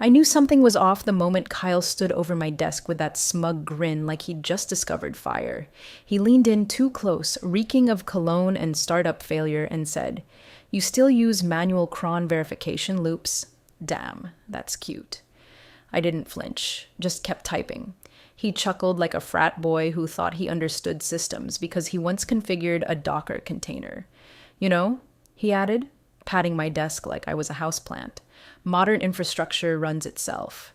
I knew something was off the moment Kyle stood over my desk with that smug grin like he'd just discovered fire. He leaned in too close, reeking of cologne and startup failure, and said, "You still use manual cron verification loops? Damn, that's cute." I didn't flinch, just kept typing. He chuckled like a frat boy who thought he understood systems because he once configured a Docker container. "You know," he added, patting my desk like I was a houseplant, "modern infrastructure runs itself."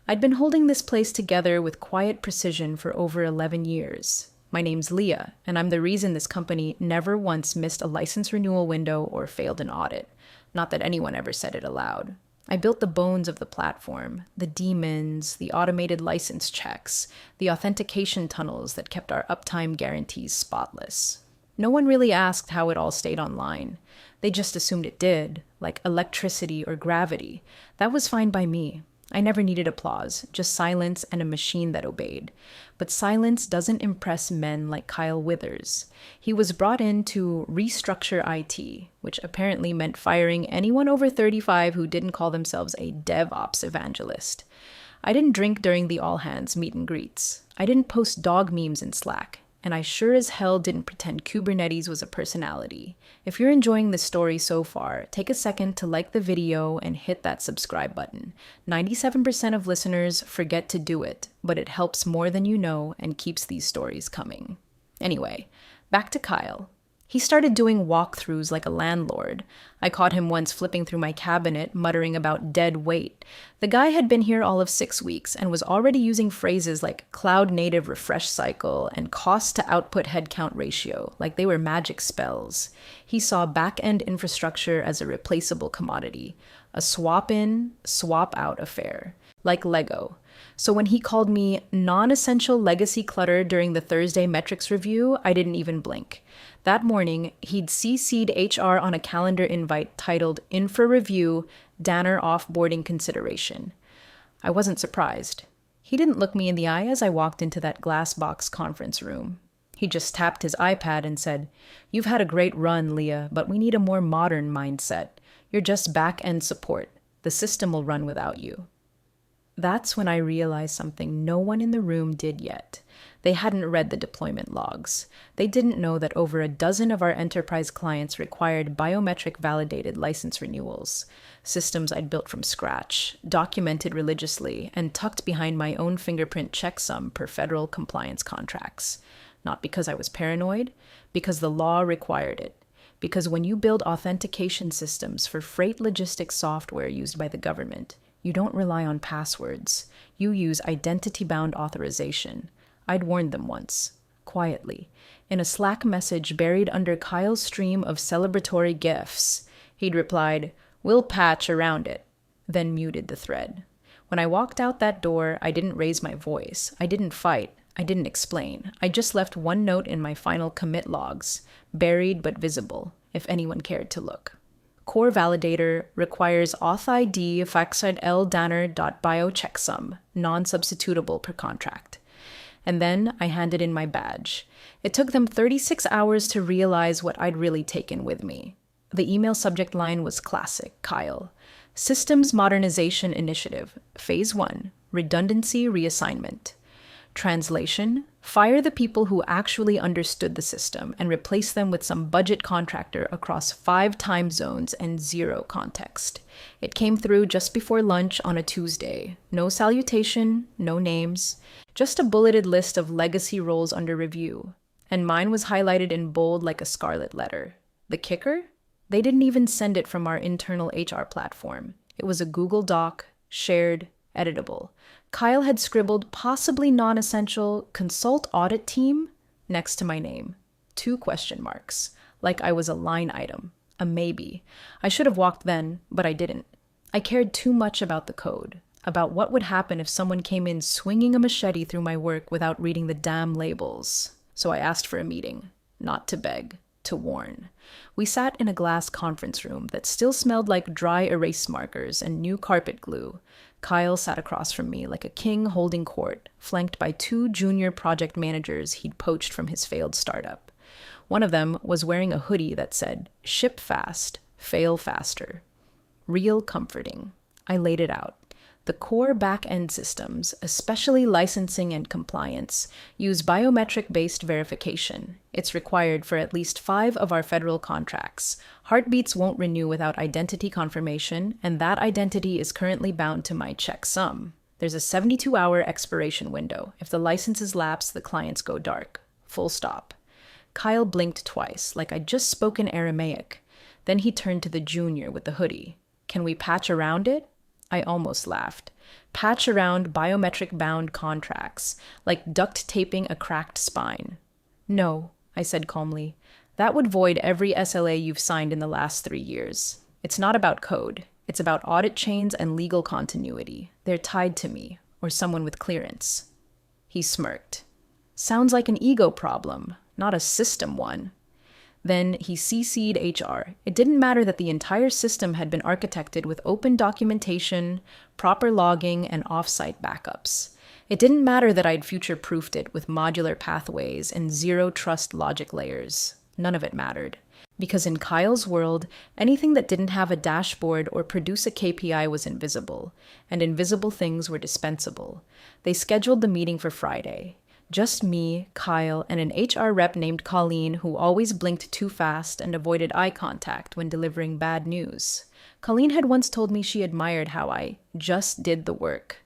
I'd been holding this place together with quiet precision for over 11 years. My name's Leah, and I'm the reason this company never once missed a license renewal window or failed an audit. Not that anyone ever said it aloud. I built the bones of the platform, the daemons, the automated license checks, the authentication tunnels that kept our uptime guarantees spotless. No one really asked how it all stayed online. They just assumed it did, like electricity or gravity. That was fine by me. I never needed applause, just silence and a machine that obeyed. But silence doesn't impress men like Kyle Withers. He was brought in to restructure IT, which apparently meant firing anyone over 35 who didn't call themselves a DevOps evangelist. I didn't drink during the all-hands meet and greets. I didn't post dog memes in Slack. And I sure as hell didn't pretend Kubernetes was a personality. If you're enjoying this story so far, take a second to like the video and hit that subscribe button. 97% of listeners forget to do it, but it helps more than you know and keeps these stories coming. Anyway, back to Kyle. He started doing walkthroughs like a landlord. I caught him once flipping through my cabinet, muttering about dead weight. The guy had been here all of 6 weeks and was already using phrases like cloud-native refresh cycle and cost-to-output headcount ratio, like they were magic spells. He saw back-end infrastructure as a replaceable commodity, a swap-in, swap-out affair, like Lego. So when he called me non-essential legacy clutter during the Thursday metrics review, I didn't even blink. That morning, he'd CC'd HR on a calendar invite titled Infra Review, Danner Offboarding Consideration. I wasn't surprised. He didn't look me in the eye as I walked into that glass box conference room. He just tapped his iPad and said, "You've had a great run, Leah, but we need a more modern mindset. You're just back-end support. The system will run without you." That's when I realized something no one in the room did yet. They hadn't read the deployment logs. They didn't know that over a dozen of our enterprise clients required biometric validated license renewals, systems I'd built from scratch, documented religiously, and tucked behind my own fingerprint checksum per federal compliance contracts. Not because I was paranoid, because the law required it. Because when you build authentication systems for freight logistics software used by the government, you don't rely on passwords. You use identity-bound authorization. I'd warned them once, quietly, in a Slack message buried under Kyle's stream of celebratory gifs. He'd replied, "We'll patch around it," then muted the thread. When I walked out that door, I didn't raise my voice. I didn't fight. I didn't explain. I just left one note in my final commit logs, buried but visible, if anyone cared to look. Core validator requires authID faxidldanner.biochecksum, non-substitutable per contract. And then I handed in my badge. It took them 36 hours to realize what I'd really taken with me. The email subject line was classic, Kyle. Systems Modernization Initiative, Phase 1, Redundancy Reassignment. Translation: fire the people who actually understood the system and replace them with some budget contractor across 5 time zones and 0 context. It came through just before lunch on a Tuesday. No salutation, no names, just a bulleted list of legacy roles under review. And mine was highlighted in bold like a scarlet letter. The kicker? They didn't even send it from our internal HR platform. It was a Google Doc, shared, editable. Kyle had scribbled possibly non-essential consult audit team next to my name. 2 question marks, like I was a line item, a maybe. I should have walked then, but I didn't. I cared too much about the code, about what would happen if someone came in swinging a machete through my work without reading the damn labels. So I asked for a meeting, not to beg, to warn. We sat in a glass conference room that still smelled like dry erase markers and new carpet glue. Kyle sat across from me like a king holding court, flanked by 2 junior project managers he'd poached from his failed startup. One of them was wearing a hoodie that said, "Ship fast, fail faster." Real comforting. I laid it out. The core back-end systems, especially licensing and compliance, use biometric-based verification. It's required for at least 5 of our federal contracts. Heartbeats won't renew without identity confirmation, and that identity is currently bound to my checksum. There's a 72-hour expiration window. If the licenses lapse, the clients go dark. Full stop. Kyle blinked twice, like I'd just spoken Aramaic. Then he turned to the junior with the hoodie. Can we patch around it? I almost laughed. Patch around biometric-bound contracts, like duct taping a cracked spine. No, I said calmly. That would void every SLA you've signed in the last 3 years. It's not about code. It's about audit chains and legal continuity. They're tied to me, or someone with clearance. He smirked. Sounds like an ego problem, not a system one. Then he CC'd HR. It didn't matter that the entire system had been architected with open documentation, proper logging, and off-site backups. It didn't matter that I'd future-proofed it with modular pathways and zero-trust logic layers. None of it mattered. Because in Kyle's world, anything that didn't have a dashboard or produce a KPI was invisible, and invisible things were dispensable. They scheduled the meeting for Friday. Just me, Kyle, and an HR rep named Colleen who always blinked too fast and avoided eye contact when delivering bad news. Colleen had once told me she admired how I just did the work.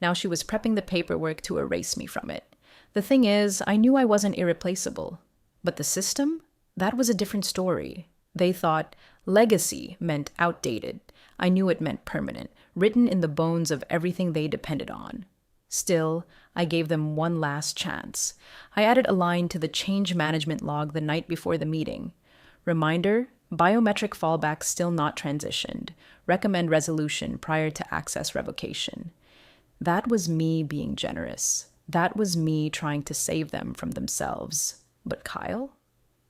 Now she was prepping the paperwork to erase me from it. The thing is, I knew I wasn't irreplaceable. But the system? That was a different story. They thought legacy meant outdated. I knew it meant permanent, written in the bones of everything they depended on. Still, I gave them one last chance. I added a line to the change management log the night before the meeting. Reminder, biometric fallback still not transitioned. Recommend resolution prior to access revocation. That was me being generous. That was me trying to save them from themselves. But Kyle?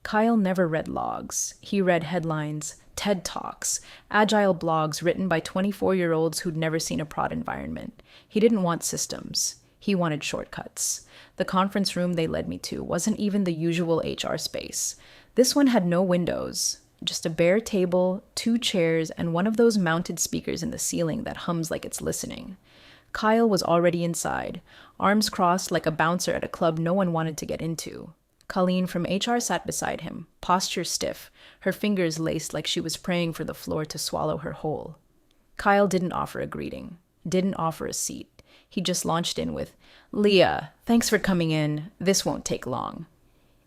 Kyle never read logs. He read headlines, TED Talks, agile blogs written by 24-year-olds who'd never seen a prod environment. He didn't want systems. He wanted shortcuts. The conference room they led me to wasn't even the usual HR space. This one had no windows, just a bare table, 2 chairs, and one of those mounted speakers in the ceiling that hums like it's listening. Kyle was already inside, arms crossed like a bouncer at a club no one wanted to get into. Colleen from HR sat beside him, posture stiff, her fingers laced like she was praying for the floor to swallow her whole. Kyle didn't offer a greeting, didn't offer a seat. He just launched in with, "Leah, thanks for coming in. This won't take long."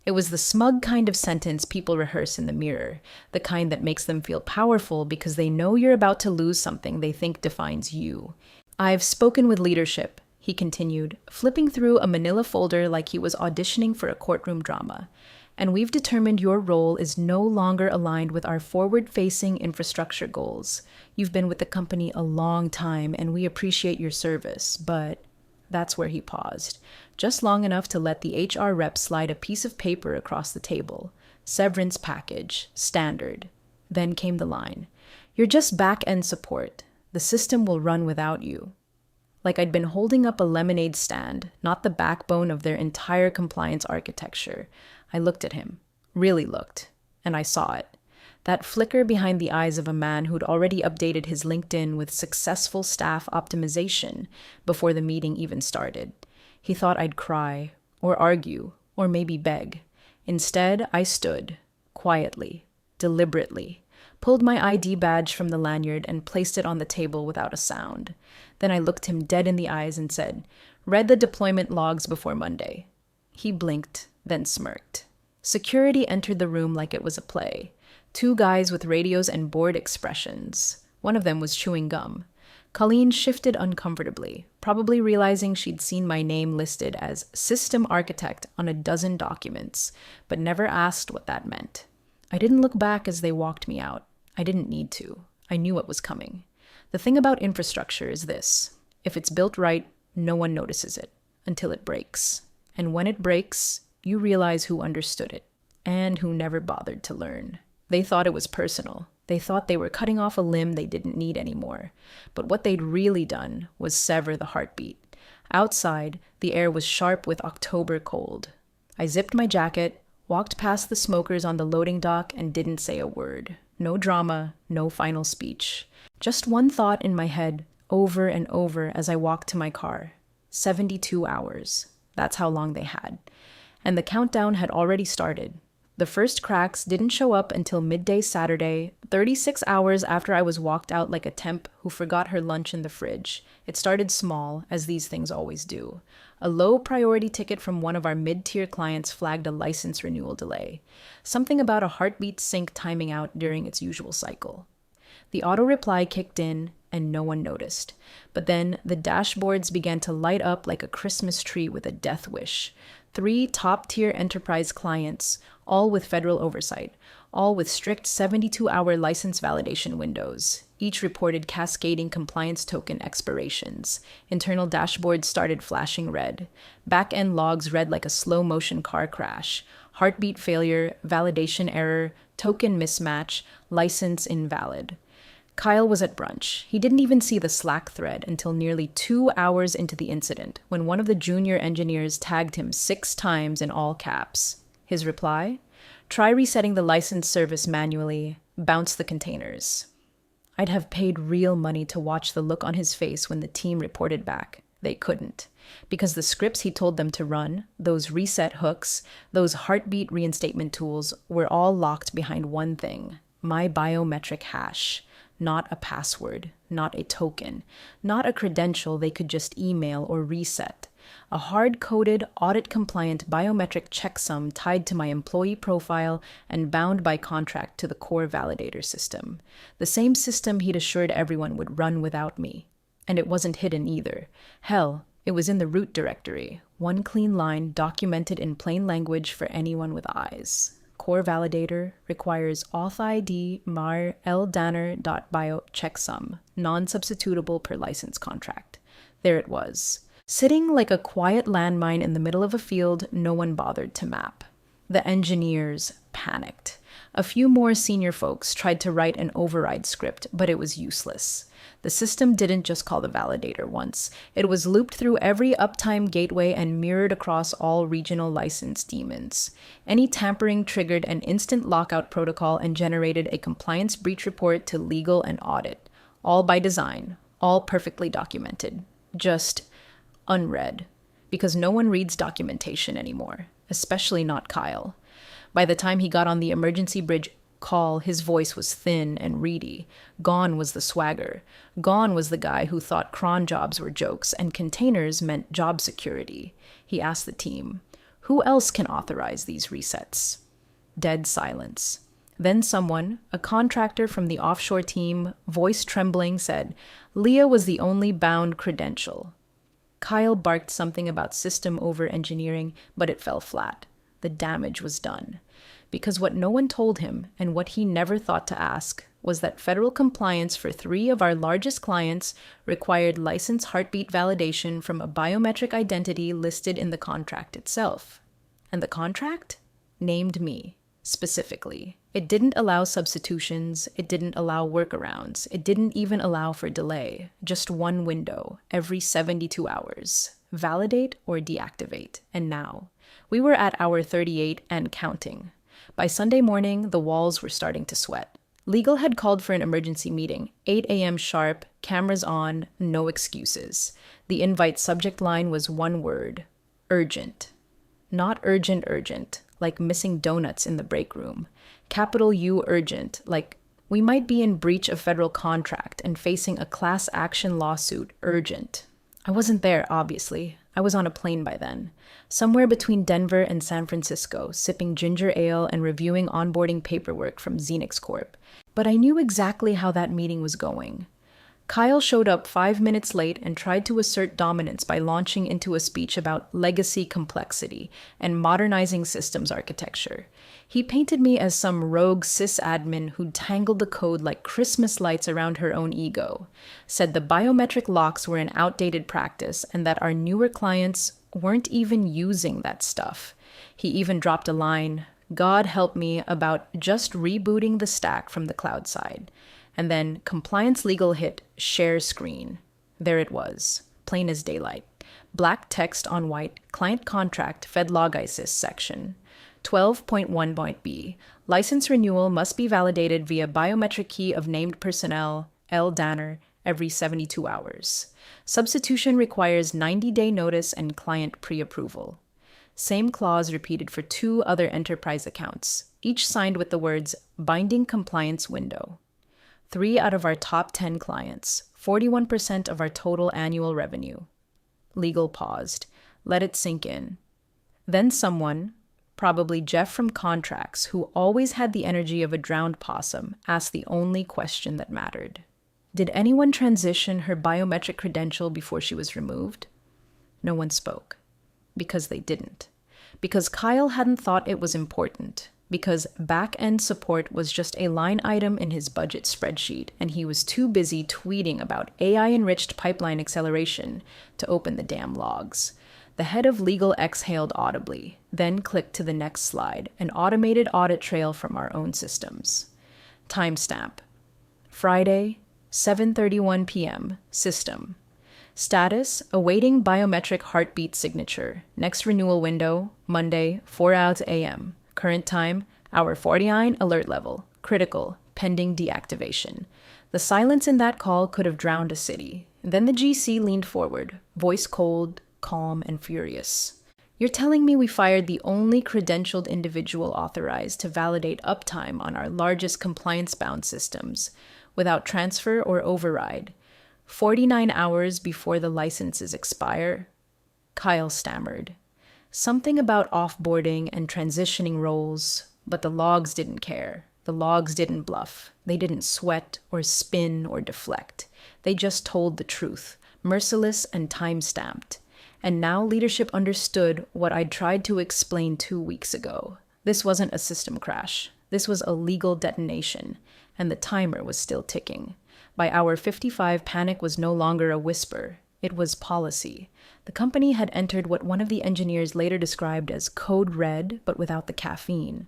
It was the smug kind of sentence people rehearse in the mirror, the kind that makes them feel powerful because they know you're about to lose something they think defines you. "I've spoken with leadership," he continued, flipping through a manila folder like he was auditioning for a courtroom drama. "And we've determined your role is no longer aligned with our forward-facing infrastructure goals. You've been with the company a long time, and we appreciate your service, but..." That's where he paused, just long enough to let the HR rep slide a piece of paper across the table. Severance package, standard. Then came the line, "You're just back-end support. The system will run without you." Like I'd been holding up a lemonade stand, not the backbone of their entire compliance architecture. I looked at him, really looked, and I saw it. That flicker behind the eyes of a man who'd already updated his LinkedIn with successful staff optimization before the meeting even started. He thought I'd cry, or argue, or maybe beg. Instead, I stood, quietly, deliberately, pulled my ID badge from the lanyard and placed it on the table without a sound. Then I looked him dead in the eyes and said, "Read the deployment logs before Monday." He blinked, then smirked. Security entered the room like it was a play. 2 guys with radios and bored expressions. One of them was chewing gum. Colleen shifted uncomfortably, probably realizing she'd seen my name listed as system architect on a dozen documents, but never asked what that meant. I didn't look back as they walked me out. I didn't need to. I knew what was coming. The thing about infrastructure is this. If it's built right, no one notices it until it breaks. And when it breaks, you realize who understood it and who never bothered to learn. They thought it was personal. They thought they were cutting off a limb they didn't need anymore. But what they'd really done was sever the heartbeat. Outside, the air was sharp with October cold. I zipped my jacket, walked past the smokers on the loading dock, and didn't say a word. No drama, no final speech. Just one thought in my head over and over as I walked to my car. 72 hours. That's how long they had. And the countdown had already started. The first cracks didn't show up until midday Saturday, 36 hours after I was walked out like a temp who forgot her lunch in the fridge. It started small, as these things always do. A low priority ticket from one of our mid-tier clients flagged a license renewal delay. Something about a heartbeat sync timing out during its usual cycle. The auto reply kicked in, and no one noticed. But then the dashboards began to light up like a Christmas tree with a death wish. 3 top-tier enterprise clients, all with federal oversight, all with strict 72-hour license validation windows. Each reported cascading compliance token expirations. Internal dashboards started flashing red. Back-end logs read like a slow-motion car crash. Heartbeat failure, validation error, token mismatch, license invalid. Kyle was at brunch. He didn't even see the Slack thread until nearly 2 hours into the incident, when one of the junior engineers tagged him 6 times in all caps. His reply? Try resetting the license service manually. Bounce the containers. I'd have paid real money to watch the look on his face when the team reported back. They couldn't. Because the scripts he told them to run, those reset hooks, those heartbeat reinstatement tools, were all locked behind one thing: my biometric hash. Not a password, not a token, not a credential they could just email or reset. A hard-coded, audit-compliant biometric checksum tied to my employee profile and bound by contract to the core validator system. The same system he'd assured everyone would run without me. And it wasn't hidden either. Hell, it was in the root directory, one clean line documented in plain language for anyone with eyes. Core validator requires authid mar ldanner.bio checksum, non-substitutable per license contract. There it was. Sitting like a quiet landmine in the middle of a field no one bothered to map. The engineers panicked. A few more senior folks tried to write an override script, but it was useless. The system didn't just call the validator once. It was looped through every uptime gateway and mirrored across all regional license daemons. Any tampering triggered an instant lockout protocol and generated a compliance breach report to legal and audit. All by design, all perfectly documented. Just unread. Because no one reads documentation anymore, especially not Kyle. By the time he got on the emergency bridge call, his voice was thin and reedy. Gone was the swagger. Gone was the guy who thought cron jobs were jokes and containers meant job security. He asked the team, "Who else can authorize these resets?" Dead silence. Then someone, a contractor from the offshore team, voice trembling, said, "Leah was the only bound credential." Kyle barked something about system over-engineering, but it fell flat. The damage was done. Because what no one told him, and what he never thought to ask, was that federal compliance for 3 of our largest clients required license heartbeat validation from a biometric identity listed in the contract itself. And the contract? Named me, specifically. It didn't allow substitutions, it didn't allow workarounds, it didn't even allow for delay. Just one window, every 72 hours. Validate or deactivate. And now, we were at hour 38 and counting. By Sunday morning, the walls were starting to sweat. Legal had called for an emergency meeting, 8 a.m. sharp, cameras on, no excuses. The invite subject line was one word: urgent. Not urgent, like missing donuts in the break room. Capital U urgent, like we might be in breach of federal contract and facing a class action lawsuit urgent. I wasn't there, obviously. I was on a plane by then, somewhere between Denver and San Francisco, sipping ginger ale and reviewing onboarding paperwork from Xenix Corp. But I knew exactly how that meeting was going. Kyle showed up 5 minutes late and tried to assert dominance by launching into a speech about legacy complexity and modernizing systems architecture. He painted me as some rogue sysadmin who'd tangled the code like Christmas lights around her own ego, said the biometric locks were an outdated practice and that our newer clients weren't even using that stuff. He even dropped a line, "God help me," about just rebooting the stack from the cloud side. And then compliance legal hit share screen. There it was, plain as daylight. Black text on white, client contract, FedLog ISIS section. 12.1.b, license renewal must be validated via biometric key of named personnel, L. Danner, every 72 hours. Substitution requires 90-day notice and client pre-approval. Same clause repeated for 2 other enterprise accounts, each signed with the words binding compliance window. 3 out of our top 10 clients, 41% of our total annual revenue. Legal paused. Let it sink in. Then someone, probably Jeff from contracts, who always had the energy of a drowned possum, asked the only question that mattered. Did anyone transition her biometric credential before she was removed? No one spoke. Because they didn't. Because Kyle hadn't thought it was important. Because back-end support was just a line item in his budget spreadsheet, and he was too busy tweeting about AI-enriched pipeline acceleration to open the damn logs. The head of legal exhaled audibly, then clicked to the next slide, an automated audit trail from our own systems. Timestamp. Friday, 7:31 p.m. System. Status, awaiting biometric heartbeat signature. Next renewal window, Monday, 4 hours a.m. Current time, hour 49, alert level. Critical, pending deactivation. The silence in that call could have drowned a city. Then the GC leaned forward, voice cold, calm, and furious. You're telling me we fired the only credentialed individual authorized to validate uptime on our largest compliance-bound systems without transfer or override, 49 hours before the licenses expire? Kyle stammered. Something about offboarding and transitioning roles, but the logs didn't care. The logs didn't bluff. They didn't sweat or spin or deflect. They just told the truth, merciless and time-stamped. And now leadership understood what I'd tried to explain 2 weeks ago. This wasn't a system crash. This was a legal detonation, and the timer was still ticking. By hour 55, panic was no longer a whisper. It was policy. The company had entered what one of the engineers later described as code red, but without the caffeine.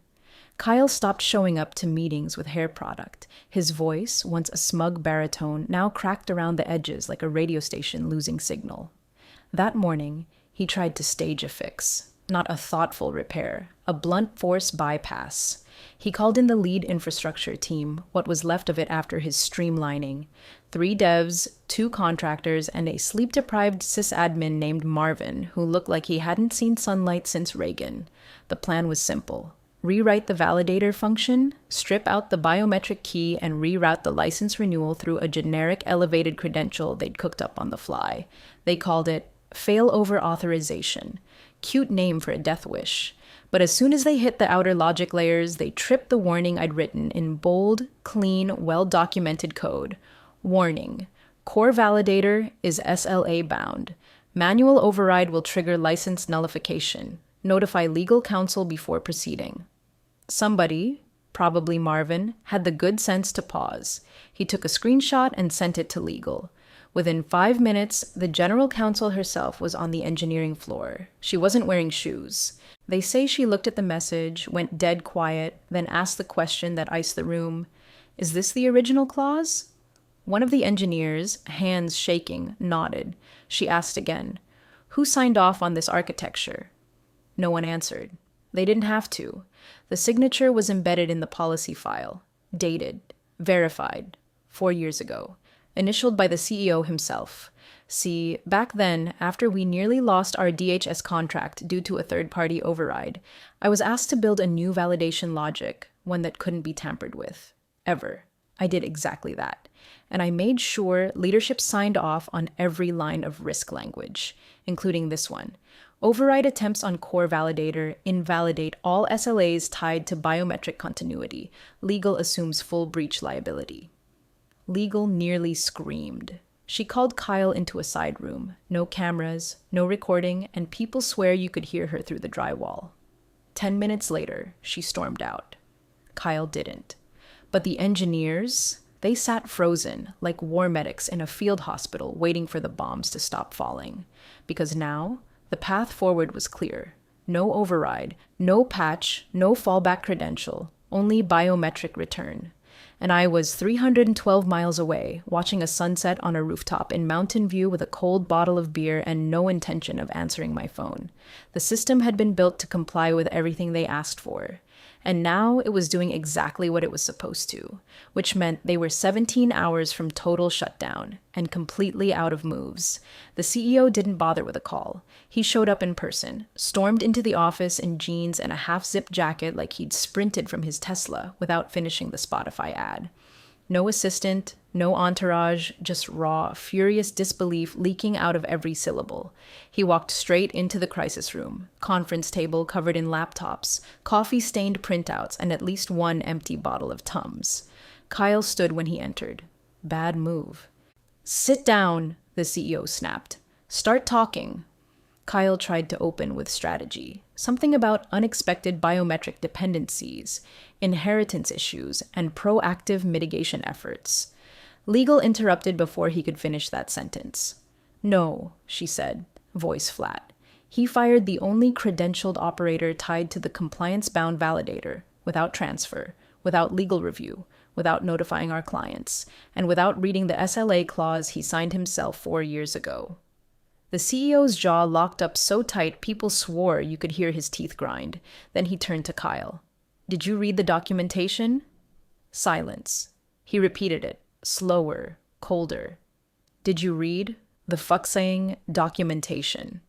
Kyle stopped showing up to meetings with hair product. His voice, once a smug baritone, now cracked around the edges like a radio station losing signal. That morning, he tried to stage a fix. Not a thoughtful repair, a blunt force bypass. He called in the lead infrastructure team, what was left of it after his streamlining. 3 devs, 2 contractors, and a sleep-deprived sysadmin named Marvin, who looked like he hadn't seen sunlight since Reagan. The plan was simple. Rewrite the validator function, strip out the biometric key, and reroute the license renewal through a generic elevated credential they'd cooked up on the fly. They called it failover authorization. Cute name for a death wish. But as soon as they hit the outer logic layers, they tripped the warning I'd written in bold, clean, well-documented code. Warning. Core validator is SLA bound. Manual override will trigger license nullification. Notify legal counsel before proceeding. Somebody, probably Marvin, had the good sense to pause. He took a screenshot and sent it to legal. Within 5 minutes, the general counsel herself was on the engineering floor. She wasn't wearing shoes. They say she looked at the message, went dead quiet, then asked the question that iced the room. Is this the original clause? One of the engineers, hands shaking, nodded. She asked again, who signed off on this architecture? No one answered. They didn't have to. The signature was embedded in the policy file. Dated. Verified. 4 years ago. Initialed by the CEO himself. See, back then, after we nearly lost our DHS contract due to a third-party override, I was asked to build a new validation logic, one that couldn't be tampered with. Ever. I did exactly that. And I made sure leadership signed off on every line of risk language, including this one. Override attempts on core validator invalidate all SLAs tied to biometric continuity. Legal assumes full breach liability. Legal nearly screamed. She called Kyle into a side room. No cameras, no recording, and people swear you could hear her through the drywall. 10 minutes later, she stormed out. Kyle didn't. But the engineers, they sat frozen, like war medics in a field hospital waiting for the bombs to stop falling. Because now, the path forward was clear. No override, no patch, no fallback credential, only biometric return. And I was 312 miles away, watching a sunset on a rooftop in Mountain View with a cold bottle of beer and no intention of answering my phone. The system had been built to comply with everything they asked for. And now it was doing exactly what it was supposed to, which meant they were 17 hours from total shutdown and completely out of moves. The CEO didn't bother with a call. He showed up in person, stormed into the office in jeans and a half-zip jacket like he'd sprinted from his Tesla without finishing the Spotify ad. No assistant, no entourage, just raw, furious disbelief leaking out of every syllable. He walked straight into the crisis room, conference table covered in laptops, coffee-stained printouts, and at least one empty bottle of Tums. Kyle stood when he entered. Bad move. "Sit down," the CEO snapped. "Start talking." Kyle tried to open with strategy. Something about unexpected biometric dependencies, inheritance issues, and proactive mitigation efforts. Legal interrupted before he could finish that sentence. "No," she said, voice flat. He fired the only credentialed operator tied to the compliance-bound validator, without transfer, without legal review, without notifying our clients, and without reading the SLA clause he signed himself 4 years ago. The CEO's jaw locked up so tight people swore you could hear his teeth grind. Then he turned to Kyle. "Did you read the documentation?" Silence. He repeated it, slower, colder. "Did you read the fuck-saying documentation?"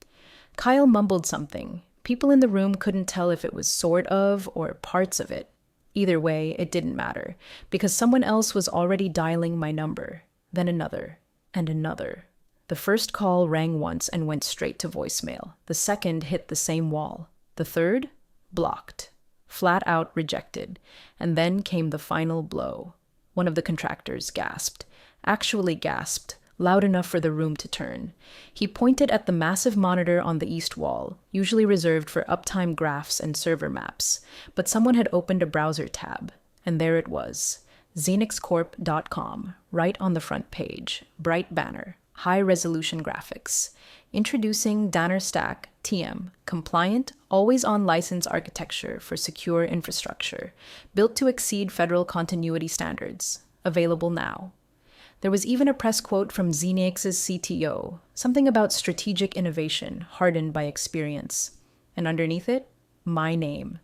Kyle mumbled something. People in the room couldn't tell if it was sort of or parts of it. Either way, it didn't matter, because someone else was already dialing my number, then another, and another. The first call rang once and went straight to voicemail. The second hit the same wall. The third? Blocked. Flat out rejected. And then came the final blow. One of the contractors gasped. Actually gasped, loud enough for the room to turn. He pointed at the massive monitor on the east wall, usually reserved for uptime graphs and server maps. But someone had opened a browser tab. And there it was. xenixcorp.com, right on the front page. Bright banner. High-resolution graphics. Introducing Danner Stack, TM, compliant, always-on license architecture for secure infrastructure, built to exceed federal continuity standards. Available now. There was even a press quote from Xenix's CTO, something about strategic innovation hardened by experience. And underneath it, my name.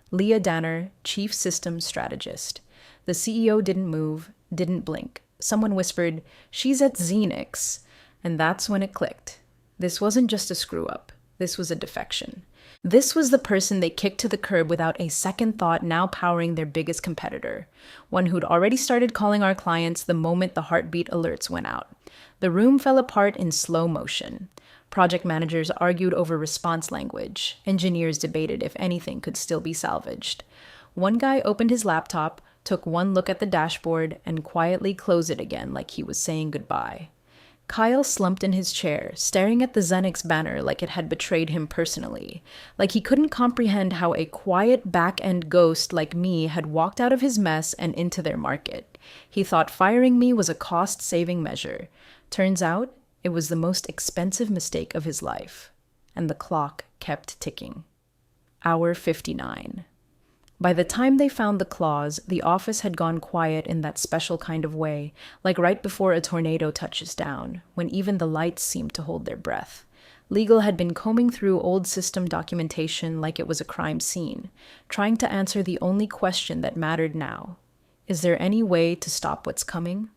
Leah Danner, Chief Systems Strategist. The CEO didn't move, didn't blink. Someone whispered, "She's at Xenix." And that's when it clicked. This wasn't just a screw-up. This was a defection. This was the person they kicked to the curb without a second thought, now powering their biggest competitor. One who'd already started calling our clients the moment the heartbeat alerts went out. The room fell apart in slow motion. Project managers argued over response language. Engineers debated if anything could still be salvaged. One guy opened his laptop, took one look at the dashboard, and quietly closed it again like he was saying goodbye. Kyle slumped in his chair, staring at the Xenix banner like it had betrayed him personally, like he couldn't comprehend how a quiet back-end ghost like me had walked out of his mess and into their market. He thought firing me was a cost-saving measure. Turns out, it was the most expensive mistake of his life. And the clock kept ticking. Hour 59. By the time they found the clause, the office had gone quiet in that special kind of way, like right before a tornado touches down, when even the lights seemed to hold their breath. Legal had been combing through old system documentation like it was a crime scene, trying to answer the only question that mattered now. Is there any way to stop what's coming?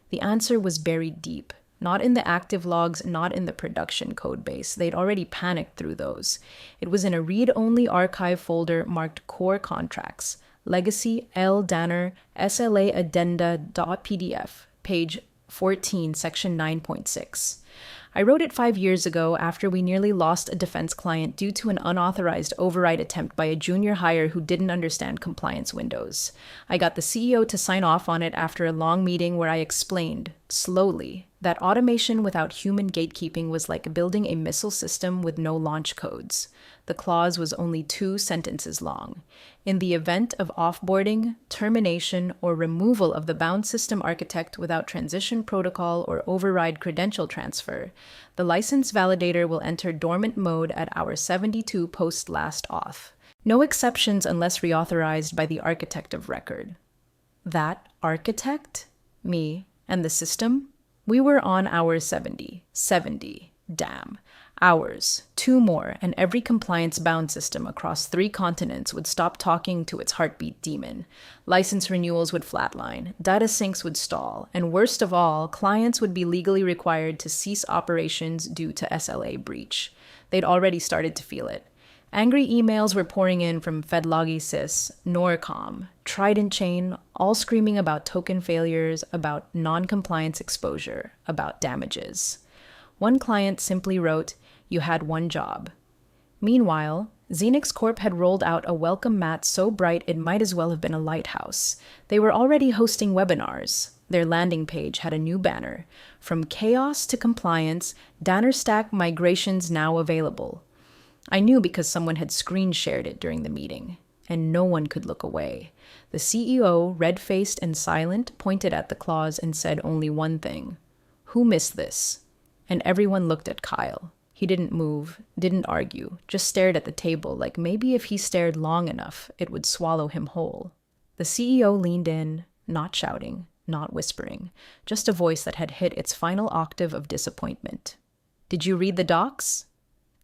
The answer was buried deep. Not in the active logs, not in the production code base. They'd already panicked through those. It was in a read-only archive folder marked Core Contracts, Legacy L. Danner SLA Addenda.pdf, page 14, section 9.6. I wrote it 5 years ago after we nearly lost a defense client due to an unauthorized override attempt by a junior hire who didn't understand compliance windows. I got the CEO to sign off on it after a long meeting where I explained, slowly, that automation without human gatekeeping was like building a missile system with no launch codes. The clause was only 2 sentences long. In the event of offboarding, termination, or removal of the bound system architect without transition protocol or override credential transfer, the license validator will enter dormant mode at hour 72 post last auth. No exceptions unless reauthorized by the architect of record. That architect? Me. And the system? We were on hour 70. 70. Damn. Hours, 2 more, and every compliance-bound system across 3 continents would stop talking to its heartbeat demon. License renewals would flatline, data syncs would stall, and worst of all, clients would be legally required to cease operations due to SLA breach. They'd already started to feel it. Angry emails were pouring in from FedLogSys, Norcom, Trident Chain, all screaming about token failures, about non-compliance exposure, about damages. One client simply wrote, "You had one job." Meanwhile, Xenix Corp had rolled out a welcome mat so bright it might as well have been a lighthouse. They were already hosting webinars. Their landing page had a new banner. From chaos to compliance, Dannerstack migrations now available. I knew because someone had screen shared it during the meeting, and no one could look away. The CEO, red-faced and silent, pointed at the clause and said only one thing. "Who missed this?" And everyone looked at Kyle. He didn't move, didn't argue, just stared at the table like maybe if he stared long enough, it would swallow him whole. The CEO leaned in, not shouting, not whispering, just a voice that had hit its final octave of disappointment. "Did you read the docs?"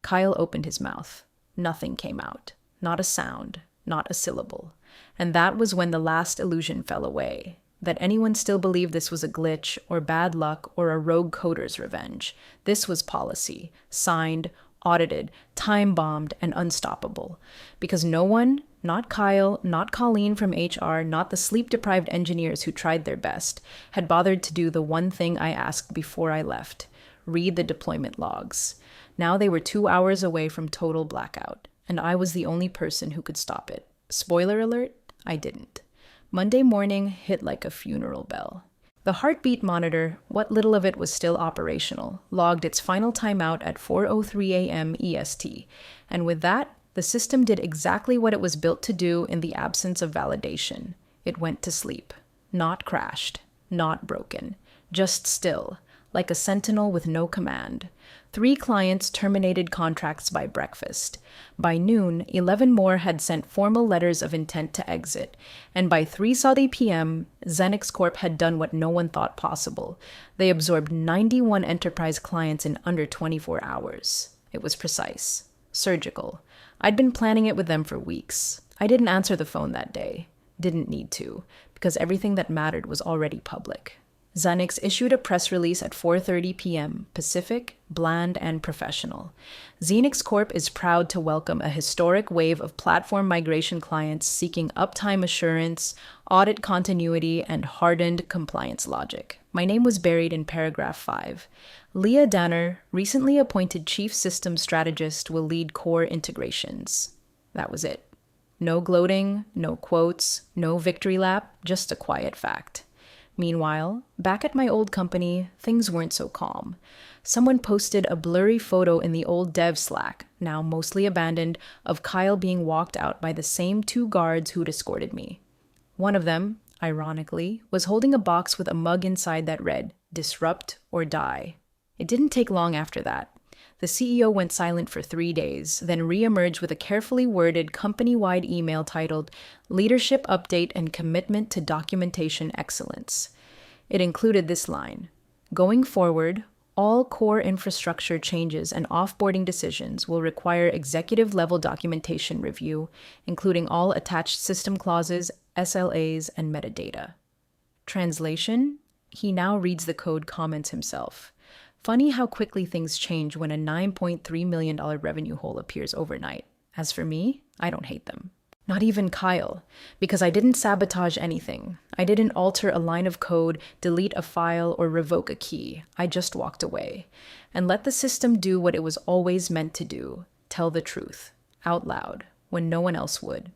Kyle opened his mouth. Nothing came out. Not a sound, not a syllable. And that was when the last illusion fell away. That anyone still believed this was a glitch or bad luck or a rogue coder's revenge. This was policy, signed, audited, time-bombed, and unstoppable. Because no one, not Kyle, not Colleen from HR, not the sleep-deprived engineers who tried their best, had bothered to do the one thing I asked before I left: read the deployment logs. Now they were 2 hours away from total blackout, and I was the only person who could stop it. Spoiler alert, I didn't. Monday morning hit like a funeral bell. The heartbeat monitor, what little of it was still operational, logged its final timeout at 4:03 a.m. EST, and with that, the system did exactly what it was built to do in the absence of validation. It went to sleep. Not crashed. Not broken. Just still, like a sentinel with no command. 3 clients terminated contracts by breakfast. By noon, 11 more had sent formal letters of intent to exit, and by 3:30 p.m., Xenix Corp had done what no one thought possible. They absorbed 91 enterprise clients in under 24 hours. It was precise. Surgical. I'd been planning it with them for weeks. I didn't answer the phone that day. Didn't need to, because everything that mattered was already public. Xenix issued a press release at 4:30 p.m., Pacific, bland, and professional. Xenix Corp is proud to welcome a historic wave of platform migration clients seeking uptime assurance, audit continuity, and hardened compliance logic. My name was buried in paragraph 5. Leah Danner, recently appointed Chief Systems Strategist, will lead core integrations. That was it. No gloating, no quotes, no victory lap, just a quiet fact. Meanwhile, back at my old company, things weren't so calm. Someone posted a blurry photo in the old dev Slack, now mostly abandoned, of Kyle being walked out by the same 2 guards who'd escorted me. One of them, ironically, was holding a box with a mug inside that read, "Disrupt or Die." It didn't take long after that. The CEO went silent for 3 days, then re-emerged with a carefully worded company-wide email titled Leadership Update and Commitment to Documentation Excellence. It included this line: "Going forward, all core infrastructure changes and offboarding decisions will require executive-level documentation review, including all attached system clauses, SLAs, and metadata." Translation: he now reads the code comments himself. Funny how quickly things change when a $9.3 million revenue hole appears overnight. As for me, I don't hate them. Not even Kyle, because I didn't sabotage anything. I didn't alter a line of code, delete a file, or revoke a key. I just walked away and let the system do what it was always meant to do: tell the truth, out loud, when no one else would.